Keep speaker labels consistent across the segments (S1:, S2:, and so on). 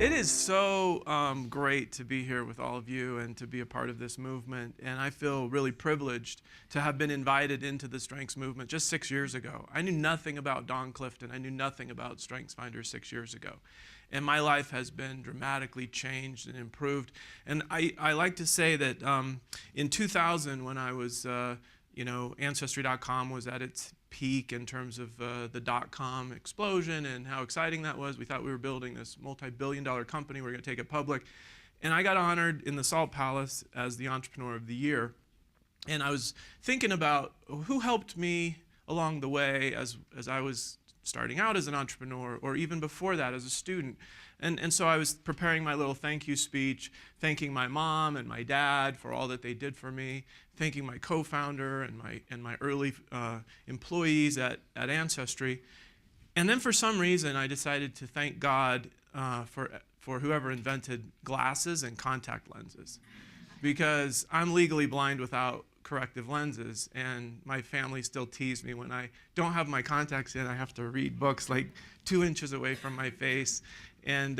S1: It is so great to be here with all of you and to be a part of this movement. And I feel really privileged to have been invited into the Strengths movement just 6 years ago. I knew nothing about Don Clifton. I knew nothing about StrengthsFinder 6 years ago. And my life has been dramatically changed and improved. And I like to say that in 2000, when I was, Ancestry.com was at its peak in terms of the dot-com explosion and how exciting that was. We thought we were building this multi-billion-dollar company. We were going to take it public. And I got honored in the Salt Palace as the Entrepreneur of the Year. And I was thinking about who helped me along the way as I was starting out as an entrepreneur, or even before that as a student. And so I was preparing my little thank you speech, thanking my mom and my dad for all that they did for me, thanking my co-founder and my early employees at Ancestry. And then for some reason, I decided to thank God for whoever invented glasses and contact lenses, because I'm legally blind without corrective lenses, and my family still tease me when I don't have my contacts in. I have to read books like 2 inches away from my face. And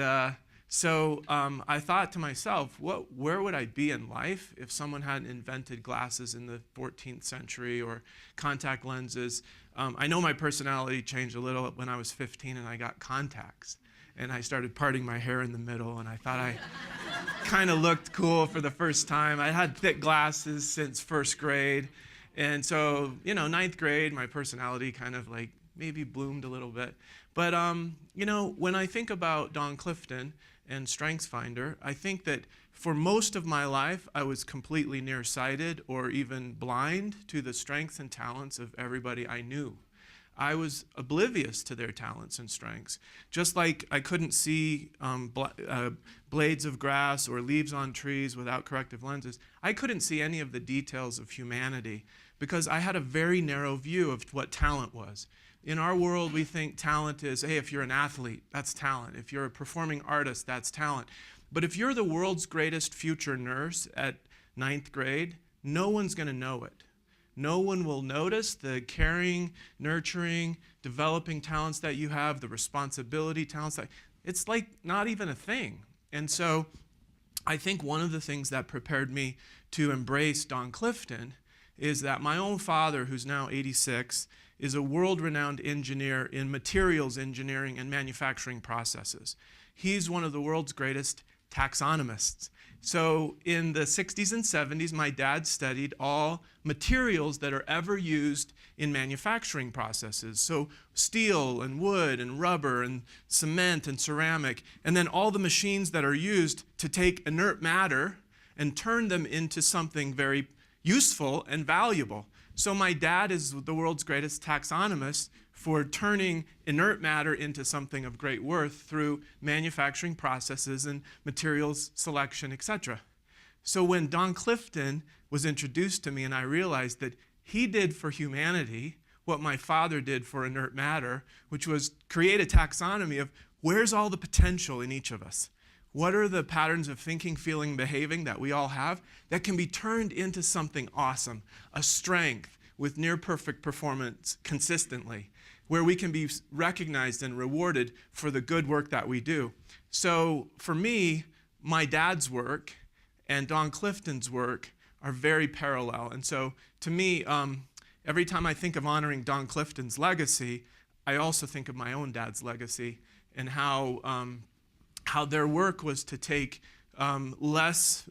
S1: so I thought to myself, where would I be in life if someone hadn't invented glasses in the 14th century or contact lenses? I know my personality changed a little when I was 15 and I got contacts. And I started parting my hair in the middle, and I thought I kind of looked cool for the first time. I had thick glasses since first grade. And so, ninth grade, my personality kind of like maybe bloomed a little bit. But, when I think about Don Clifton and StrengthsFinder, I think that for most of my life, I was completely nearsighted or even blind to the strengths and talents of everybody I knew. I was oblivious to their talents and strengths. Just like I couldn't see blades of grass or leaves on trees without corrective lenses, I couldn't see any of the details of humanity because I had a very narrow view of what talent was. In our world, we think talent is, hey, if you're an athlete, that's talent. If you're a performing artist, that's talent. But if you're the world's greatest future nurse at ninth grade, no one's going to know it. No one will notice the caring, nurturing, developing talents that you have, the responsibility talents. It's like not even a thing. And so I think one of the things that prepared me to embrace Don Clifton is that my own father, who's now 86, is a world-renowned engineer in materials engineering and manufacturing processes. He's one of the world's greatest taxonomists. So in the 60s and 70s, my dad studied all materials that are ever used in manufacturing processes. So steel and wood and rubber and cement and ceramic, and then all the machines that are used to take inert matter and turn them into something very useful and valuable. So my dad is the world's greatest taxonomist for turning inert matter into something of great worth through manufacturing processes and materials selection, etc. So when Don Clifton was introduced to me and I realized that he did for humanity what my father did for inert matter, which was create a taxonomy of where's all the potential in each of us. What are the patterns of thinking, feeling, behaving that we all have that can be turned into something awesome, a strength with near perfect performance consistently, where we can be recognized and rewarded for the good work that we do. So for me, my dad's work and Don Clifton's work are very parallel. And so to me, every time I think of honoring Don Clifton's legacy, I also think of my own dad's legacy and how their work was to take less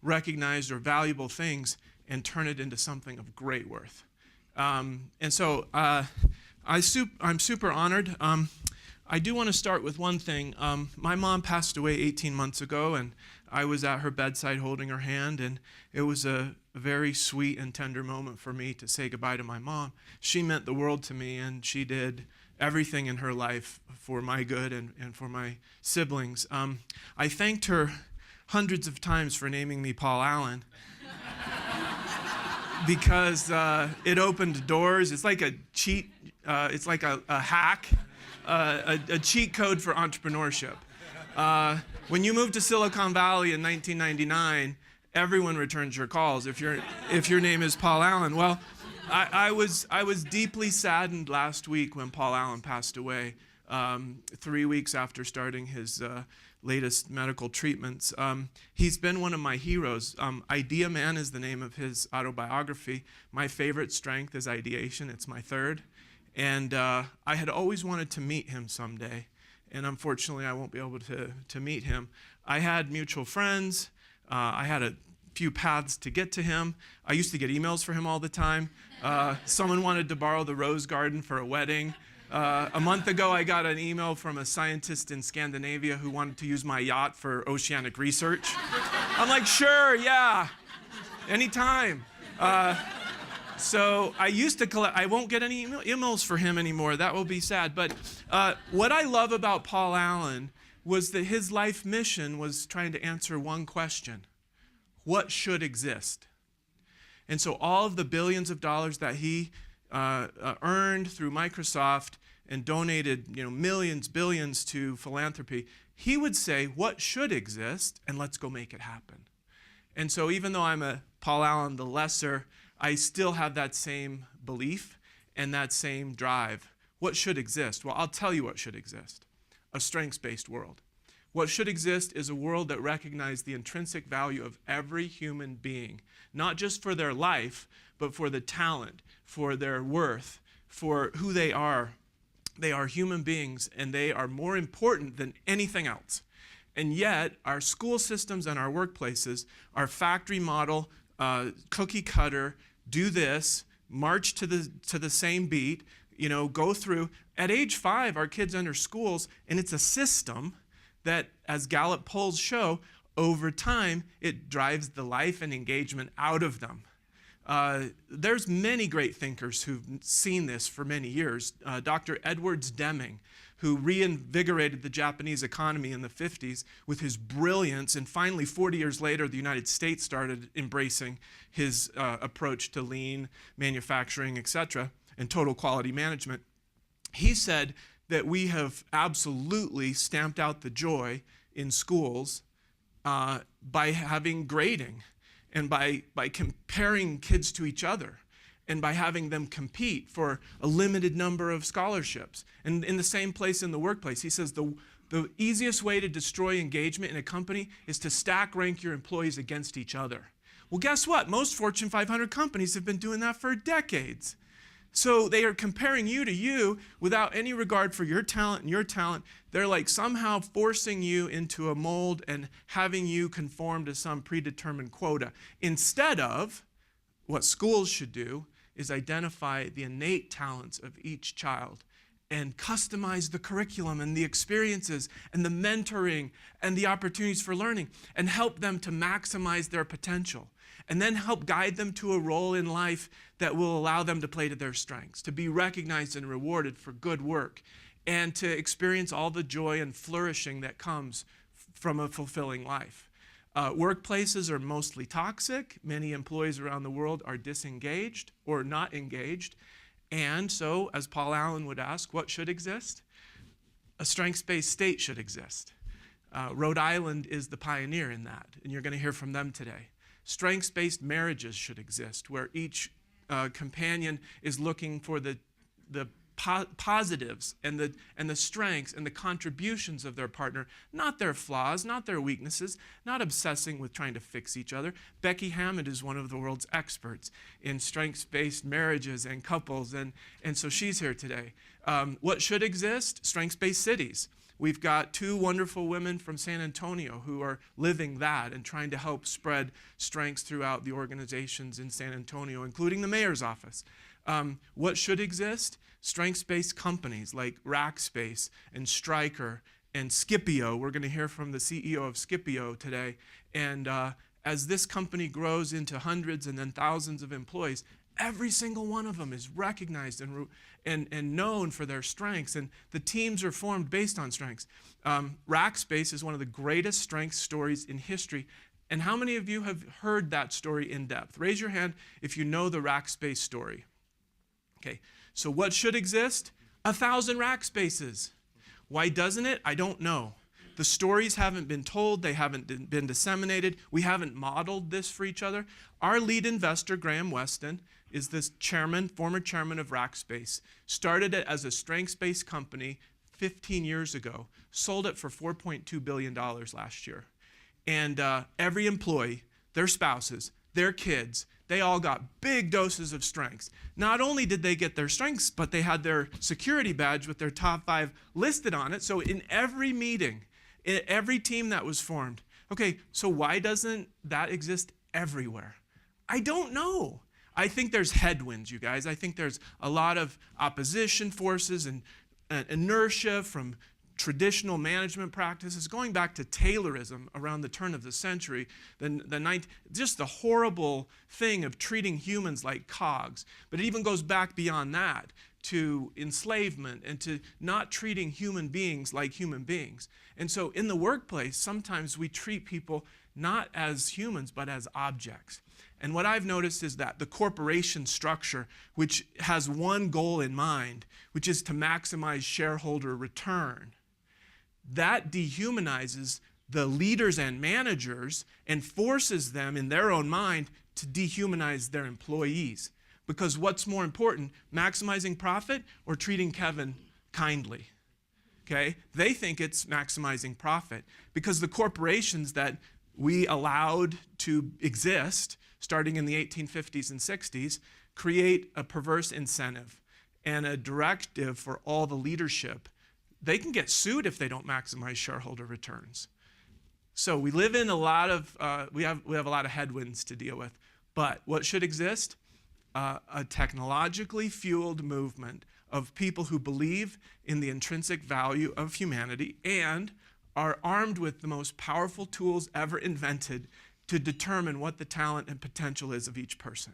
S1: recognized or valuable things and turn it into something of great worth. And so I'm super honored. I do want to start with one thing. My mom passed away 18 months ago, and I was at her bedside holding her hand, and it was a very sweet and tender moment for me to say goodbye to my mom. She meant the world to me, and she did everything in her life for my good and for my siblings. I thanked her hundreds of times for naming me Paul Allen because it opened doors. It's like a cheat. It's like a hack, a cheat code for entrepreneurship. When you moved to Silicon Valley in 1999, everyone returns your calls if your name is Paul Allen. Well, I was deeply saddened last week when Paul Allen passed away. 3 weeks after starting his latest medical treatments. He's been one of my heroes. Idea Man is the name of his autobiography. My favorite strength is ideation. It's my third. And I had always wanted to meet him someday. And unfortunately, I won't be able to meet him. I had mutual friends. I had a few paths to get to him. I used to get emails for him all the time. Someone wanted to borrow the Rose Garden for a wedding. A month ago, I got an email from a scientist in Scandinavia who wanted to use my yacht for oceanic research. I'm like, sure, yeah, anytime. So I used to collect, I won't get any emails for him anymore. That will be sad. But what I love about Paul Allen was that his life mission was trying to answer one question: what should exist? And so all of the billions of dollars that he earned through Microsoft and donated, millions, billions to philanthropy, he would say, what should exist, and let's go make it happen. And so even though I'm a Paul Allen the Lesser, I still have that same belief and that same drive. What should exist? Well, I'll tell you what should exist: a strengths-based world. What should exist is a world that recognizes the intrinsic value of every human being, not just for their life, but for the talent, for their worth, for who they are. They are human beings, and they are more important than anything else. And yet, our school systems and our workplaces are factory model, cookie cutter, do this, march to the same beat, go through. At age 5, our kids enter schools, and it's a system that, as Gallup polls show, over time, it drives the life and engagement out of them. There's many great thinkers who've seen this for many years. Dr. Edwards Deming, who reinvigorated the Japanese economy in the 50s with his brilliance, and finally 40 years later, the United States started embracing his approach to lean manufacturing, etc., and total quality management. He said that we have absolutely stamped out the joy in schools by having grading, and by comparing kids to each other, and by having them compete for a limited number of scholarships. And in the same place in the workplace, he says the easiest way to destroy engagement in a company is to stack rank your employees against each other. Well, guess what? Most Fortune 500 companies have been doing that for decades. So they are comparing you to you without any regard for your talent and your talent. They're like somehow forcing you into a mold and having you conform to some predetermined quota. Instead of what schools should do is identify the innate talents of each child and customize the curriculum and the experiences and the mentoring and the opportunities for learning and help them to maximize their potential. And then help guide them to a role in life that will allow them to play to their strengths, to be recognized and rewarded for good work, and to experience all the joy and flourishing that comes from a fulfilling life. Workplaces are mostly toxic. Many employees around the world are disengaged or not engaged. And so, as Paul Allen would ask, what should exist? A strengths-based state should exist. Rhode Island is the pioneer in that, and you're going to hear from them today. Strengths-based marriages should exist, where each companion is looking for the positives and the strengths and the contributions of their partner, not their flaws, not their weaknesses, not obsessing with trying to fix each other. Becky Hammond is one of the world's experts in strengths-based marriages and couples, and so she's here today. What should exist? Strengths-based cities. We've got 2 wonderful women from San Antonio who are living that and trying to help spread strengths throughout the organizations in San Antonio, including the mayor's office. What should exist? Strengths-based companies like Rackspace and Stryker and Scipio. We're going to hear from the CEO of Scipio today. And as this company grows into hundreds and then thousands of employees, every single one of them is recognized and known for their strengths, and the teams are formed based on strengths. Rackspace is one of the greatest strength stories in history. And how many of you have heard that story in depth? Raise your hand if you know the Rackspace story. Okay, so what should exist? 1,000 Rackspaces. Why doesn't it? I don't know. The stories haven't been told, they haven't been disseminated, we haven't modeled this for each other. Our lead investor, Graham Weston, is this former chairman of Rackspace. Started it as a strengths-based company 15 years ago, sold it for $4.2 billion last year. And every employee, their spouses, their kids, they all got big doses of strengths. Not only did they get their strengths, but they had their security badge with their top 5 listed on it. So in every meeting, in every team that was formed, okay, so why doesn't that exist everywhere? I don't know. I think there's headwinds, you guys. I think there's a lot of opposition forces and inertia from traditional management practices, going back to Taylorism around the turn of the century, just the horrible thing of treating humans like cogs. But it even goes back beyond that to enslavement and to not treating human beings like human beings. And so in the workplace, sometimes we treat people not as humans, but as objects. And what I've noticed is that the corporation structure, which has one goal in mind, which is to maximize shareholder return, that dehumanizes the leaders and managers and forces them in their own mind to dehumanize their employees. Because what's more important, maximizing profit or treating Kevin kindly? Okay? They think it's maximizing profit because the corporations that we allowed to exist starting in the 1850s and 60s create a perverse incentive and a directive for all the leadership. They can get sued if they don't maximize shareholder returns. So we live in a lot of, we have a lot of headwinds to deal with. But what should exist? A technologically fueled movement of people who believe in the intrinsic value of humanity and are armed with the most powerful tools ever invented to determine what the talent and potential is of each person.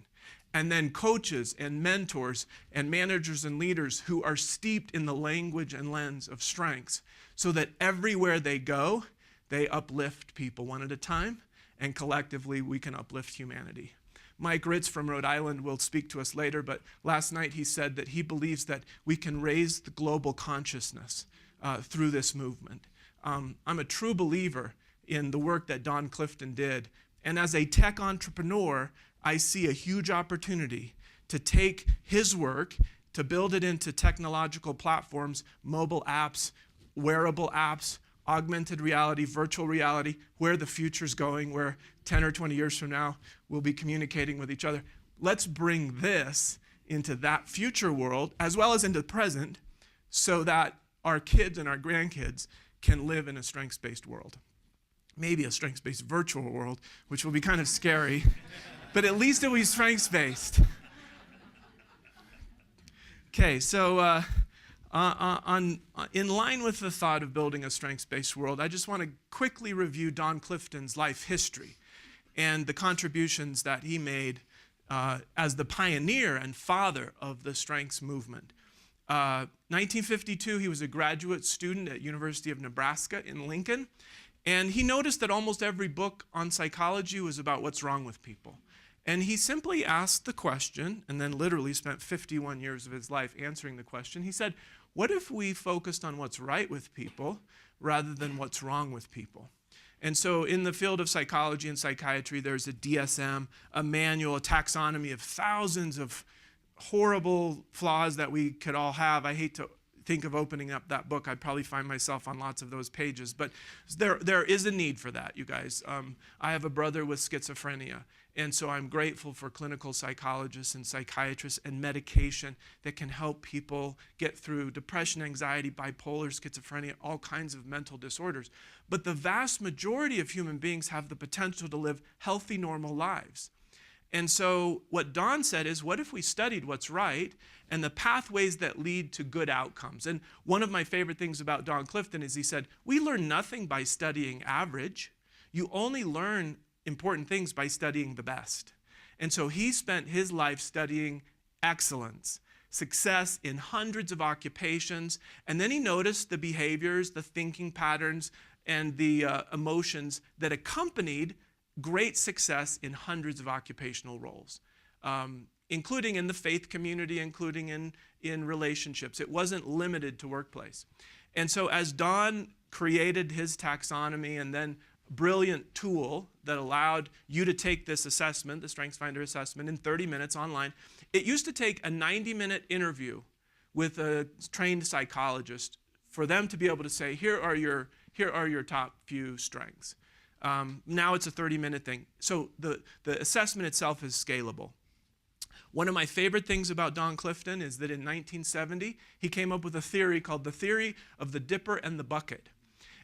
S1: And then coaches and mentors and managers and leaders who are steeped in the language and lens of strengths so that everywhere they go, they uplift people one at a time, and collectively we can uplift humanity. Mike Ritz from Rhode Island will speak to us later, but last night he said that he believes that we can raise the global consciousness through this movement. I'm a true believer in the work that Don Clifton did, and as a tech entrepreneur, I see a huge opportunity to take his work, to build it into technological platforms, mobile apps, wearable apps, augmented reality, virtual reality, where the future's going, where 10 or 20 years from now, we'll be communicating with each other. Let's bring this into that future world, as well as into the present, so that our kids and our grandkids can live in a strengths-based world. Maybe a strengths-based virtual world, which will be kind of scary, but at least it will be strengths-based. Okay, so in line with the thought of building a strengths-based world, I just want to quickly review Don Clifton's life history and the contributions that he made as the pioneer and father of the strengths movement. 1952, he was a graduate student at University of Nebraska in Lincoln, and he noticed that almost every book on psychology was about what's wrong with people. And he simply asked the question, and then literally spent 51 years of his life answering the question. He said, what if we focused on what's right with people rather than what's wrong with people? And so in the field of psychology and psychiatry, there's a DSM, a manual, a taxonomy of thousands of horrible flaws that we could all have. I hate to think of opening up that book. I'd probably find myself on lots of those pages. But there is a need for that, you guys. I have a brother with schizophrenia. And so I'm grateful for clinical psychologists and psychiatrists and medication that can help people get through depression, anxiety, bipolar, schizophrenia, all kinds of mental disorders. But the vast majority of human beings have the potential to live healthy, normal lives. And so what Don said is, what if we studied what's right and the pathways that lead to good outcomes? And one of my favorite things about Don Clifton is he said, we learn nothing by studying average. You only learn important things by studying the best. And so he spent his life studying excellence, success in hundreds of occupations, and then he noticed the behaviors, the thinking patterns, and the emotions that accompanied great success in hundreds of occupational roles, including in the faith community, including in relationships. It wasn't limited to workplace. And so as Don created his taxonomy and then brilliant tool that allowed you to take this assessment, the StrengthsFinder assessment, in 30 minutes online. It used to take a 90-minute interview with a trained psychologist for them to be able to say, here are your top few strengths. Now it's a 30-minute thing. So the assessment itself is scalable. One of my favorite things about Don Clifton is that in 1970, he came up with a theory called the theory of the dipper and the bucket.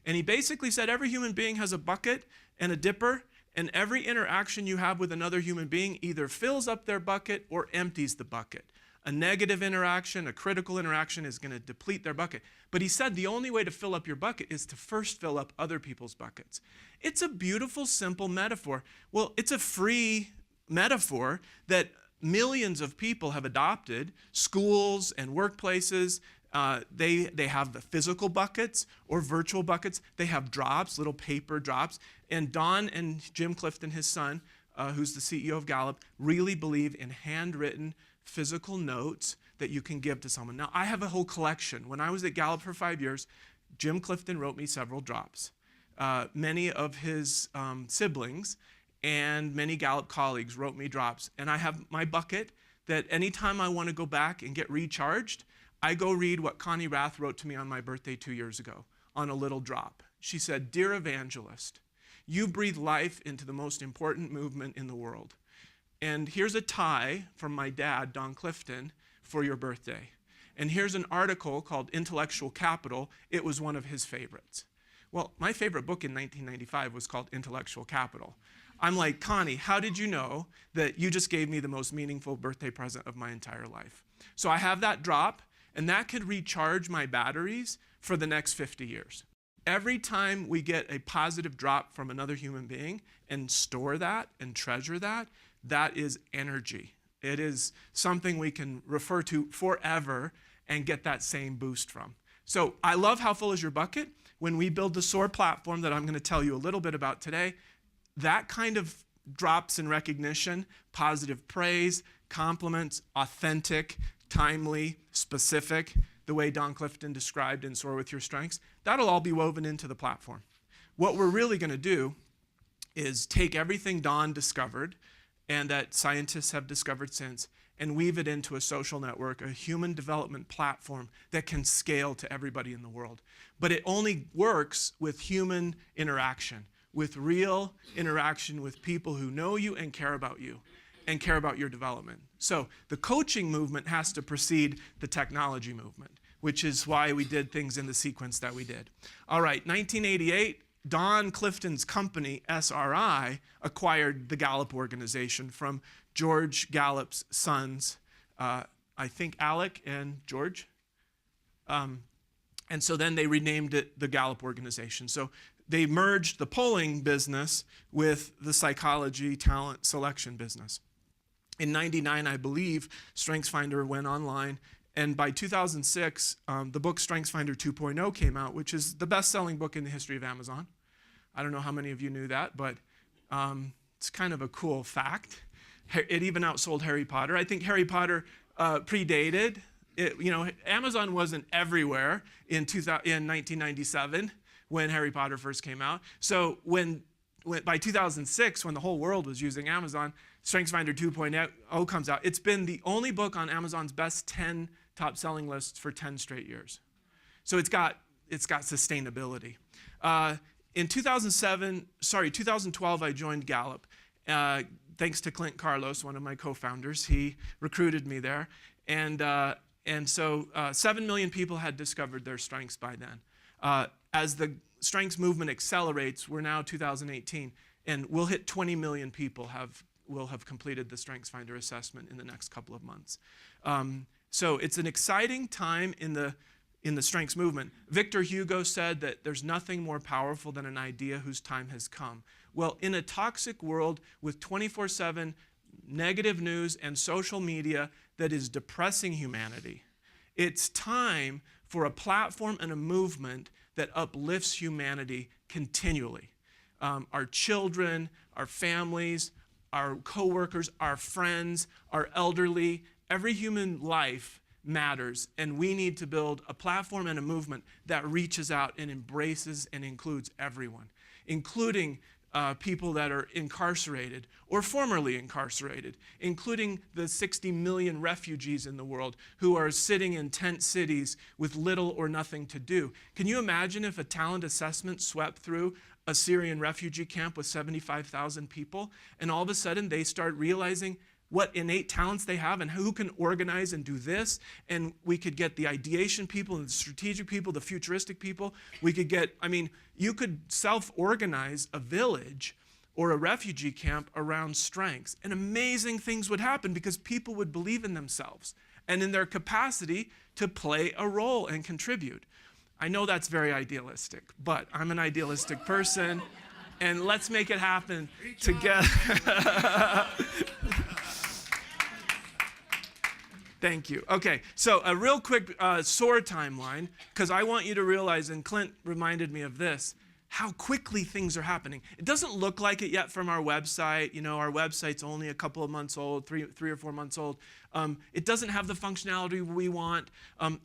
S1: And he basically said every human being has a bucket and a dipper, and every interaction you have with another human being either fills up their bucket or empties the bucket. A negative interaction, a critical interaction is going to deplete their bucket. But he said the only way to fill up your bucket is to first fill up other people's buckets. It's a beautiful, simple metaphor. Well, it's a free metaphor that millions of people have adopted. Schools and workplaces, they have the physical buckets or virtual buckets. They have drops, little paper drops. And Don and Jim Clifton, his son, who's the CEO of Gallup, really believe in handwritten physical notes that you can give to someone. Now, I have a whole collection. When I was at Gallup for 5 years, Jim Clifton wrote me several drops. Many of his siblings and many Gallup colleagues wrote me drops. And I have my bucket that anytime I want to go back and get recharged, I go read what Connie Rath wrote to me on my birthday 2 years ago on a little drop. She said, "Dear evangelist, you breathe life into the most important movement in the world. And here's a tie from my dad, Don Clifton, for your birthday. And here's an article called Intellectual Capital. It was one of his favorites." Well, my favorite book in 1995 was called Intellectual Capital. I'm like, "Connie, how did you know that you just gave me the most meaningful birthday present of my entire life?" So I have that drop, and that could recharge my batteries for the next 50 years. Every time we get a positive drop from another human being and store that and treasure that, that is energy. It is something we can refer to forever and get that same boost from. So I love How Full Is Your Bucket? When we build the SOAR platform that I'm going to tell you a little bit about today, that kind of drops in recognition, positive praise, compliments, authentic, timely, specific, the way Don Clifton described in Soar With Your Strengths, that'll all be woven into the platform. What we're really going to do is take everything Don discovered and that scientists have discovered since and weave it into a social network, a human development platform that can scale to everybody in the world. But it only works with human interaction, with real interaction with people who know you and care about you and care about your development. So the coaching movement has to precede the technology movement, which is why we did things in the sequence that we did. All right, 1988, Don Clifton's company, SRI, acquired the Gallup organization from George Gallup's sons, I think Alec and George. And so then they renamed it the Gallup organization. So they merged the polling business with the psychology talent selection business. In 99, I believe, StrengthsFinder went online. And by 2006, the book StrengthsFinder 2.0 came out, which is the best-selling book in the history of Amazon. I don't know how many of you knew that, but it's kind of a cool fact. It even outsold Harry Potter. I think Harry Potter predated. Amazon wasn't everywhere in 1997 when Harry Potter first came out. So by 2006, when the whole world was using Amazon, StrengthsFinder 2.0 comes out. It's been the only book on Amazon's best 10 top-selling lists for 10 straight years. So it's got sustainability. In 2012, I joined Gallup. Thanks to Clint Carlos, one of my co-founders. He recruited me there. And so 7 million people had discovered their strengths by then. As the strengths movement accelerates, we're now 2018, and we'll hit 20 million people will have completed the StrengthsFinder assessment in the next couple of months. So it's an exciting time in the strengths movement. Victor Hugo said that there's nothing more powerful than an idea whose time has come. Well, in a toxic world with 24/7 negative news and social media that is depressing humanity, it's time for a platform and a movement that uplifts humanity continually. Our children, our families, our coworkers, our friends, our elderly, every human life matters, and we need to build a platform and a movement that reaches out and embraces and includes everyone, including people that are incarcerated or formerly incarcerated, including the 60 million refugees in the world who are sitting in tent cities with little or nothing to do. Can you imagine if a talent assessment swept through a Syrian refugee camp with 75,000 people, and all of a sudden they start realizing what innate talents they have and who can organize and do this, and we could get the ideation people and the strategic people, the futuristic people. We could get, you could self-organize a village or a refugee camp around strengths, and amazing things would happen because people would believe in themselves and in their capacity to play a role and contribute. I know that's very idealistic, but I'm an idealistic person, and let's make it happen together. Thank you. Okay, so a real quick SOAR timeline, because I want you to realize, and Clint reminded me of this, how quickly things are happening. It doesn't look like it yet from our website. You know, our website's only a couple of months old, three or 4 months old. It doesn't have the functionality we want.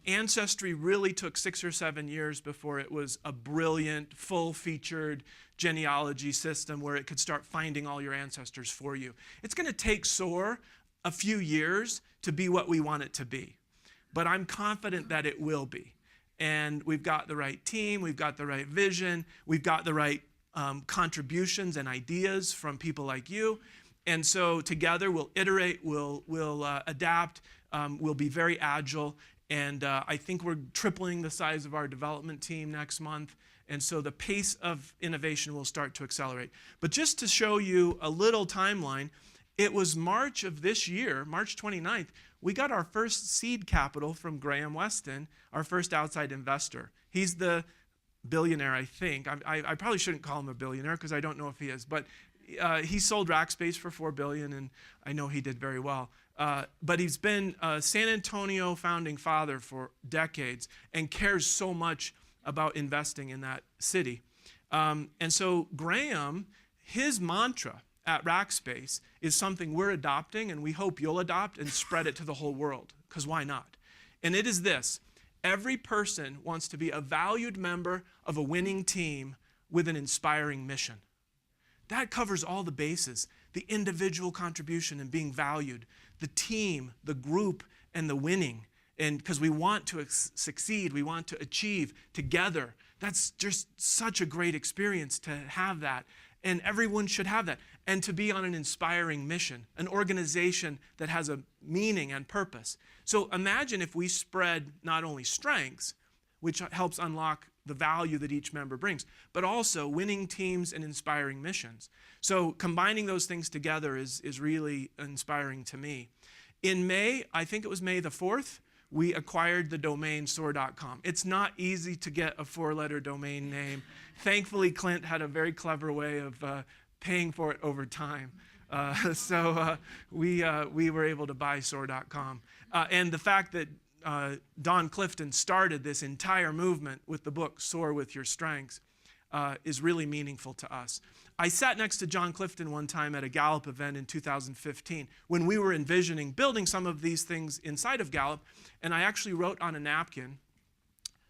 S1: Ancestry really took 6 or 7 years before it was a brilliant, full-featured genealogy system where it could start finding all your ancestors for you. It's going to take SOAR a few years to be what we want it to be. But I'm confident that it will be. And we've got the right team, we've got the right vision, we've got the right contributions and ideas from people like you. And so together we'll iterate, we'll adapt, we'll be very agile. And I think we're tripling the size of our development team next month. And so the pace of innovation will start to accelerate. But just to show you a little timeline, it was March of this year, March 29th, we got our first seed capital from Graham Weston, our first outside investor. He's the billionaire, I think. I probably shouldn't call him a billionaire because I don't know if he is, but he sold Rackspace for $4 billion, and I know he did very well. But he's been a San Antonio founding father for decades and cares so much about investing in that city. And so Graham, his mantra at Rackspace is something we're adopting, and we hope you'll adopt and spread it to the whole world, because why not? And it is this: every person wants to be a valued member of a winning team with an inspiring mission. That covers all the bases: the individual contribution and being valued, the team, the group, and the winning. And because we want to succeed, we want to achieve together. That's just such a great experience to have that. And everyone should have that. And to be on an inspiring mission, an organization that has a meaning and purpose. So imagine if we spread not only strengths, which helps unlock the value that each member brings, but also winning teams and inspiring missions. So combining those things together is really inspiring to me. In May, I think it was May the 4th, we acquired the domain soar.com. It's not easy to get a 4-letter domain name. Thankfully, Clint had a very clever way of paying for it over time. So we were able to buy soar.com. And the fact that Don Clifton started this entire movement with the book Soar with Your Strengths is really meaningful to us. I sat next to John Clifton one time at a Gallup event in 2015 when we were envisioning building some of these things inside of Gallup, and I actually wrote on a napkin,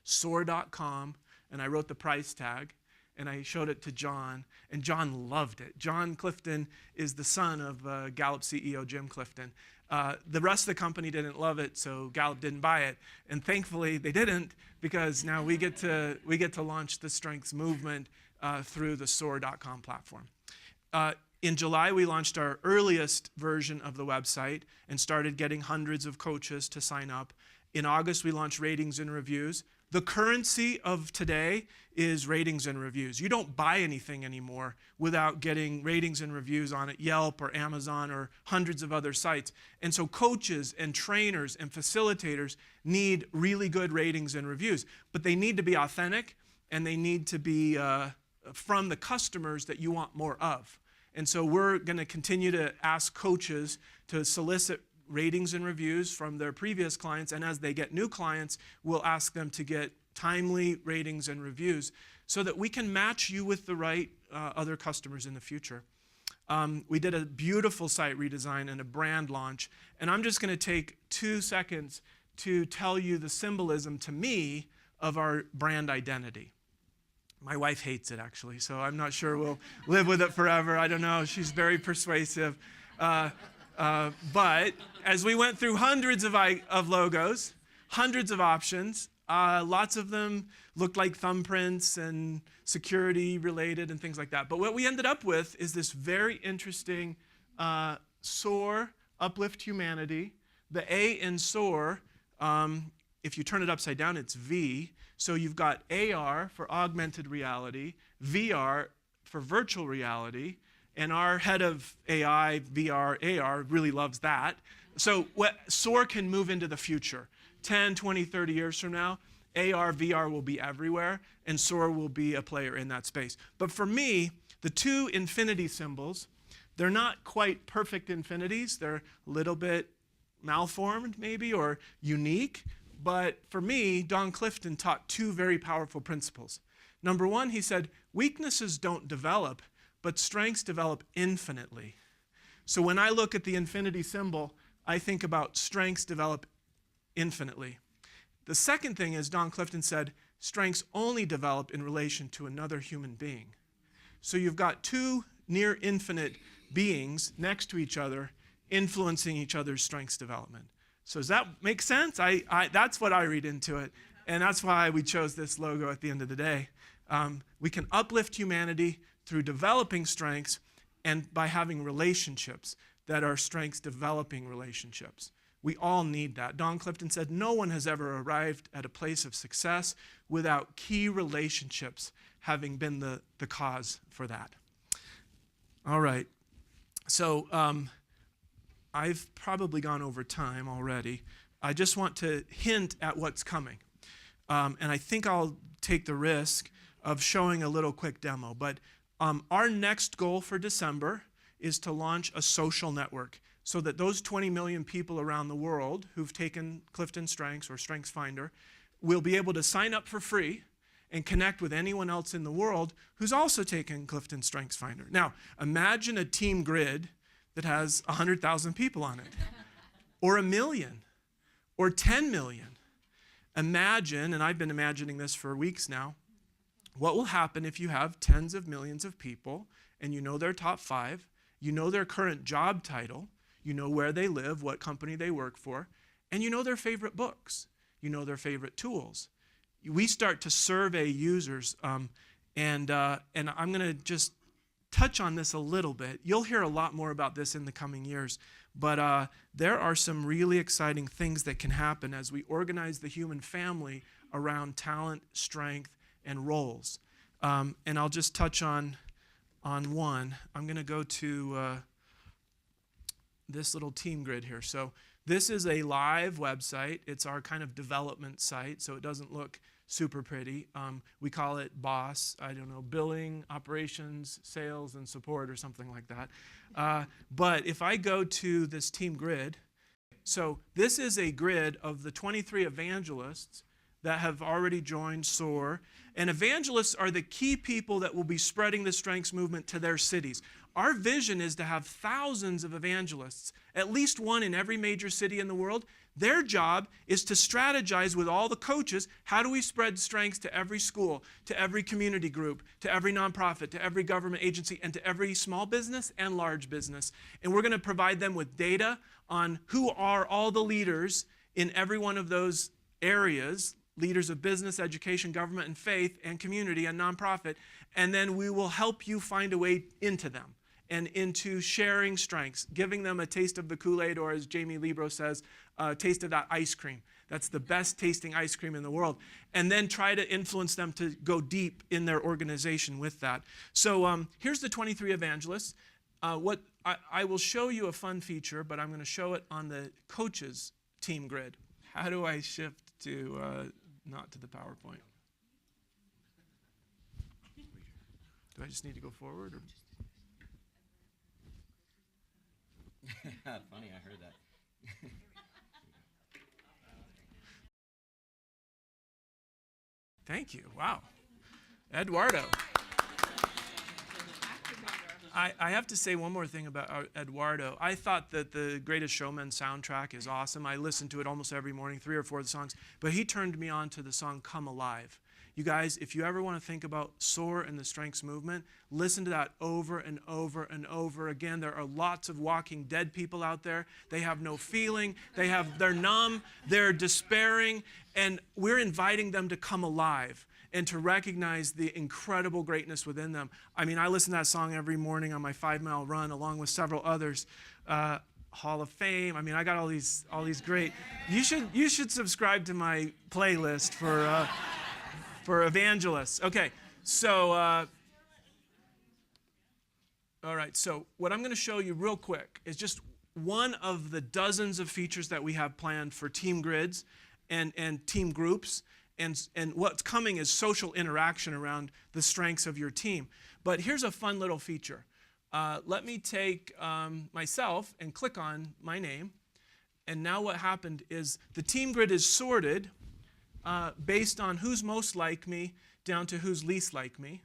S1: soar.com, and I wrote the price tag, and I showed it to John, and John loved it. John Clifton is the son of Gallup CEO Jim Clifton. The rest of the company didn't love it, so Gallup didn't buy it, and thankfully they didn't, because now we get to launch the Strengths movement through the soar.com platform. In July, we launched our earliest version of the website and started getting hundreds of coaches to sign up. In August, we launched ratings and reviews. The currency of today is ratings and reviews. You don't buy anything anymore without getting ratings and reviews on it, Yelp or Amazon or hundreds of other sites. And so coaches and trainers and facilitators need really good ratings and reviews, but they need to be authentic, and they need to be from the customers that you want more of. And so we're going to continue to ask coaches to solicit ratings and reviews from their previous clients, and as they get new clients, we'll ask them to get timely ratings and reviews so that we can match you with the right other customers in the future. We did a beautiful site redesign and a brand launch, and I'm just going to take 2 seconds to tell you the symbolism to me of our brand identity. My wife hates it, actually, so I'm not sure we'll live with it forever. I don't know. She's very persuasive. But as we went through hundreds of logos, hundreds of options, lots of them looked like thumbprints and security related and things like that. But what we ended up with is this very interesting SOAR, Uplift Humanity. The A in SOAR, if you turn it upside down, it's V. So you've got AR for augmented reality, VR for virtual reality, and our head of AI, VR, AR really loves that. So SOAR can move into the future. 10, 20, 30 years from now, AR, VR will be everywhere, and SOAR will be a player in that space. But for me, the two infinity symbols, they're not quite perfect infinities. They're a little bit malformed, maybe, or unique. But for me, Don Clifton taught two very powerful principles. Number one, he said, weaknesses don't develop, but strengths develop infinitely. So when I look at the infinity symbol, I think about strengths develop infinitely. The second thing is Don Clifton said, strengths only develop in relation to another human being. So you've got two near infinite beings next to each other, influencing each other's strengths development. So does that make sense? That's what I read into it, and that's why we chose this logo at the end of the day. We can uplift humanity through developing strengths and by having relationships that are strengths developing relationships. We all need that. Don Clifton said, no one has ever arrived at a place of success without key relationships having been the cause for that. All right. So I've probably gone over time already. I just want to hint at what's coming. And I think I'll take the risk of showing a little quick demo. But our next goal for December is to launch a social network so that those 20 million people around the world who've taken Clifton Strengths or Strengths Finder will be able to sign up for free and connect with anyone else in the world who's also taken Clifton Strengths Finder. Now, imagine a team grid that has 100,000 people on it, or 1 million, or 10 million. Imagine, and I've been imagining this for weeks now, what will happen if you have tens of millions of people and you know their top 5, you know their current job title, you know where they live, what company they work for, and you know their favorite books, you know their favorite tools. We start to survey users, and I'm going to just touch on this a little bit. You'll hear a lot more about this in the coming years, but there are some really exciting things that can happen as we organize the human family around talent, strength, and roles. And I'll just touch on one. I'm going to go to this little team grid here. So this is a live website. It's our kind of development site, so it doesn't look super pretty. We call it BOSS, I don't know, billing, operations, sales, and support or something like that. But if I go to this team grid, so this is a grid of the 23 evangelists that have already joined SOAR. And evangelists are the key people that will be spreading the strengths movement to their cities. Our vision is to have thousands of evangelists, at least one in every major city in the world. Their job is to strategize with all the coaches, how do we spread strengths to every school, to every community group, to every nonprofit, to every government agency, and to every small business and large business. And we're going to provide them with data on who are all the leaders in every one of those areas, leaders of business, education, government, and faith, and community, and nonprofit. And then we will help you find a way into them and into sharing strengths, giving them a taste of the Kool-Aid, or as Jamie Libro says, a taste of that ice cream. That's the best tasting ice cream in the world. And then try to influence them to go deep in their organization with that. So here's the 23 evangelists. I will show you a fun feature, but I'm going to show it on the coaches team grid. How do I shift to, not to the PowerPoint? Do I just need to go forward? Or?
S2: Funny, I heard that.
S1: Thank you. Wow. Eduardo. I have to say one more thing about Eduardo. I thought that the Greatest Showman soundtrack is awesome. I listen to it almost every morning, 3 or 4 of the songs. But he turned me on to the song Come Alive. You guys, if you ever want to think about SOAR and the strengths movement, listen to that over and over and over again. There are lots of walking dead people out there. They have no feeling. They're numb. They're despairing. And we're inviting them to come alive and to recognize the incredible greatness within them. I mean, I listen to that song every morning on my 5-mile run, along with several others. Hall of Fame. I mean, I got all these great. You should subscribe to my playlist for evangelists. Okay, so all right. So what I'm going to show you real quick is just one of the dozens of features that we have planned for team grids and team groups. And what's coming is social interaction around the strengths of your team. But here's a fun little feature. Let me take myself and click on my name. And now what happened is the team grid is sorted based on who's most like me down to who's least like me.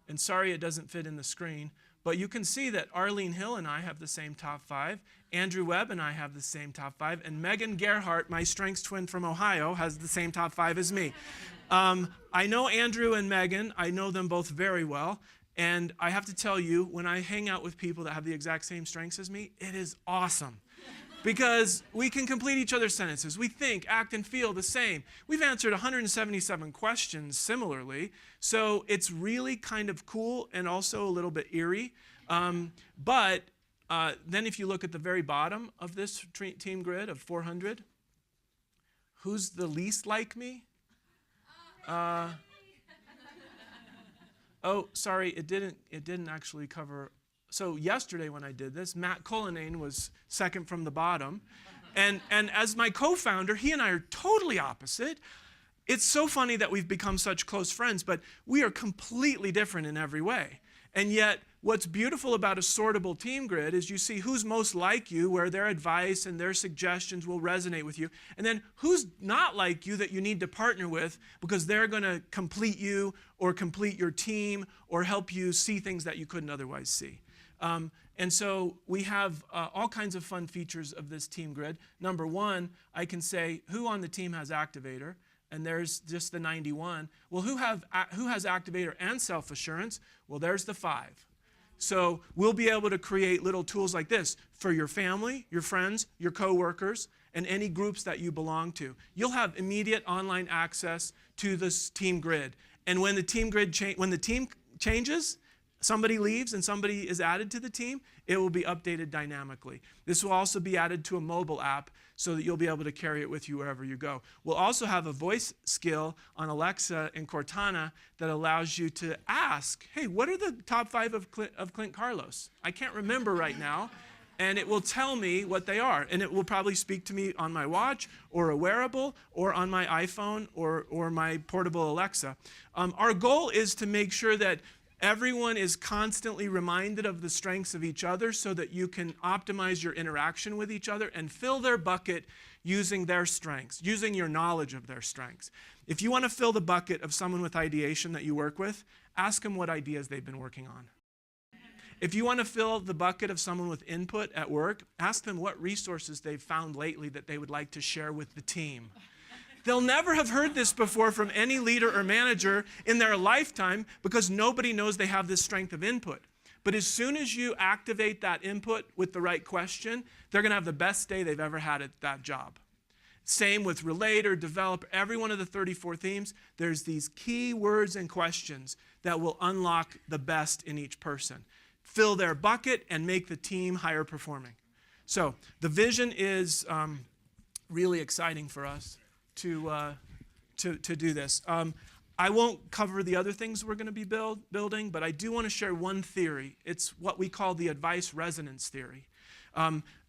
S1: And sorry it doesn't fit in the screen. But you can see that Arlene Hill and I have the same top 5. Andrew Webb and I have the same top 5. And Megan Gerhardt, my strengths twin from Ohio, has the same top 5 as me. I know Andrew and Megan. I know them both very well. And I have to tell you, when I hang out with people that have the exact same strengths as me, it is awesome. Because we can complete each other's sentences. We think, act, and feel the same. We've answered 177 questions similarly. So it's really kind of cool and also a little bit eerie. But then if you look at the very bottom of this team grid of 400, who's the least like me? Oh, sorry, it didn't actually cover. So yesterday when I did this, Matt Cullinane was second from the bottom. And as my co-founder, he and I are totally opposite. It's so funny that we've become such close friends, but we are completely different in every way. And yet, what's beautiful about a sortable team grid is you see who's most like you, where their advice and their suggestions will resonate with you, and then who's not like you that you need to partner with because they're going to complete you or complete your team or help you see things that you couldn't otherwise see. And so we have all kinds of fun features of this team grid. Number one, I can say who on the team has activator, and there's just the 91. Well, who has activator and self-assurance? Well, there's the 5. So we'll be able to create little tools like this for your family, your friends, your coworkers, and any groups that you belong to. You'll have immediate online access to this team grid. And when the team changes, somebody leaves and somebody is added to the team, it will be updated dynamically. This will also be added to a mobile app so that you'll be able to carry it with you wherever you go. We'll also have a voice skill on Alexa and Cortana that allows you to ask, hey, what are the top 5 of Clint Carlos? I can't remember right now. And it will tell me what they are. And it will probably speak to me on my watch or a wearable or on my iPhone or my portable Alexa. Our goal is to make sure that everyone is constantly reminded of the strengths of each other so that you can optimize your interaction with each other and fill their bucket using their strengths, using your knowledge of their strengths. If you want to fill the bucket of someone with ideation that you work with, ask them what ideas they've been working on. If you want to fill the bucket of someone with input at work, ask them what resources they've found lately that they would like to share with the team. They'll never have heard this before from any leader or manager in their lifetime because nobody knows they have this strength of input. But as soon as you activate that input with the right question, they're going to have the best day they've ever had at that job. Same with relate or develop. Every one of the 34 themes, there's these key words and questions that will unlock the best in each person. Fill their bucket and make the team higher performing. So the vision is really exciting for us to do this. I won't cover the other things we're going to be building, but I do want to share one theory. It's what we call the advice resonance theory.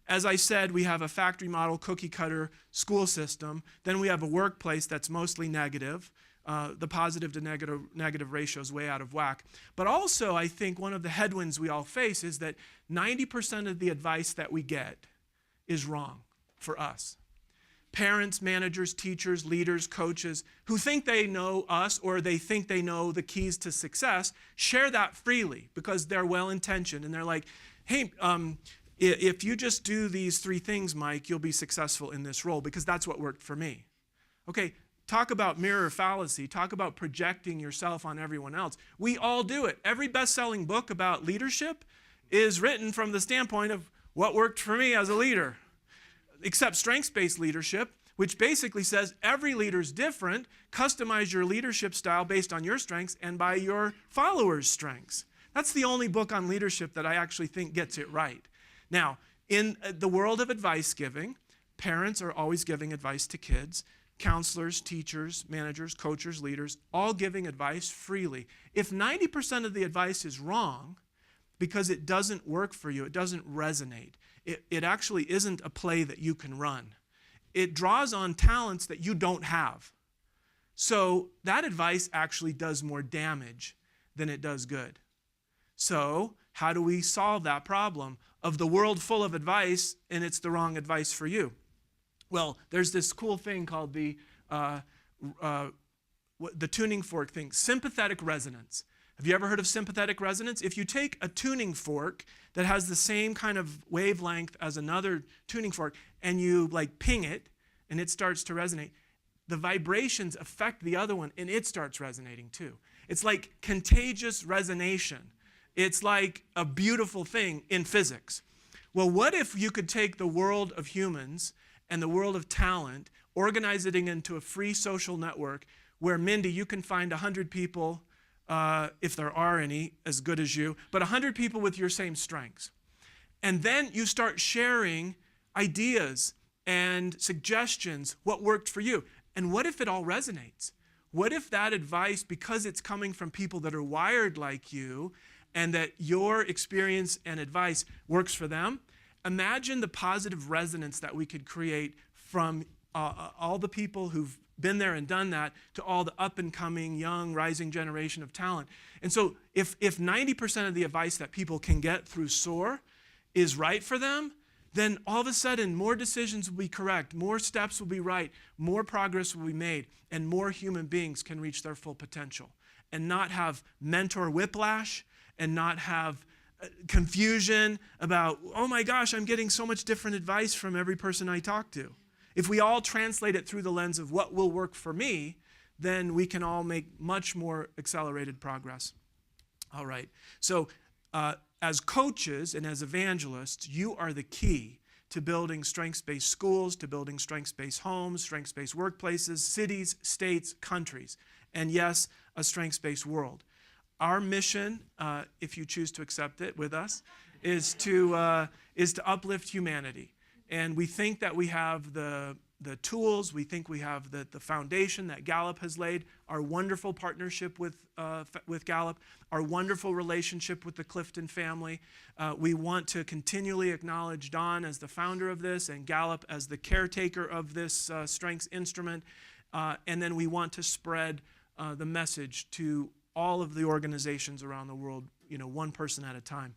S1: As I said, we have a factory model cookie cutter school system. Then we have a workplace that's mostly negative. The positive to negative ratio is way out of whack. But also, I think one of the headwinds we all face is that 90% of the advice that we get is wrong for us. Parents, managers, teachers, leaders, coaches who think they know us or they think they know the keys to success share that freely because they're well-intentioned and they're like, hey, if you just do these 3 things, Mike, you'll be successful in this role because that's what worked for me. Okay, talk about mirror fallacy, talk about projecting yourself on everyone else. We all do it. Every best-selling book about leadership is written from the standpoint of what worked for me as a leader. Except strengths-based leadership, which basically says every leader's different. Customize your leadership style based on your strengths and by your followers' strengths. That's the only book on leadership that I actually think gets it right. Now, in the world of advice giving, parents are always giving advice to kids. Counselors, teachers, managers, coaches, leaders, all giving advice freely. If 90% of the advice is wrong because it doesn't work for you, it doesn't resonate, it actually isn't a play that you can run. It draws on talents that you don't have. So that advice actually does more damage than it does good. So how do we solve that problem of the world full of advice and it's the wrong advice for you? Well, there's this cool thing called the tuning fork thing, sympathetic resonance. Have you ever heard of sympathetic resonance? If you take a tuning fork that has the same kind of wavelength as another tuning fork and you like ping it and it starts to resonate, the vibrations affect the other one and it starts resonating too. It's like contagious resonation. It's like a beautiful thing in physics. Well, what if you could take the world of humans and the world of talent, organize it into a free social network where, Mindy, you can find 100 people, if there are any, as good as you, but 100 people with your same strengths. And then you start sharing ideas and suggestions, what worked for you. And what if it all resonates? What if that advice, because it's coming from people that are wired like you, and that your experience and advice works for them? Imagine the positive resonance that we could create from all the people who've been there and done that to all the up-and-coming, young, rising generation of talent. And so if 90% of the advice that people can get through SOAR is right for them, then all of a sudden more decisions will be correct, more steps will be right, more progress will be made, and more human beings can reach their full potential and not have mentor whiplash and not have confusion about, oh my gosh, I'm getting so much different advice from every person I talk to. If we all translate it through the lens of what will work for me, then we can all make much more accelerated progress. All right. So as coaches and as evangelists, you are the key to building strengths-based schools, to building strengths-based homes, strengths-based workplaces, cities, states, countries, and yes, a strengths-based world. Our mission, if you choose to accept it with us, is to uplift humanity. And we think that we have the tools, we think we have the foundation that Gallup has laid, our wonderful partnership with Gallup, our wonderful relationship with the Clifton family. We want to continually acknowledge Don as the founder of this and Gallup as the caretaker of this strengths instrument. And then we want to spread the message to all of the organizations around the world, one person at a time.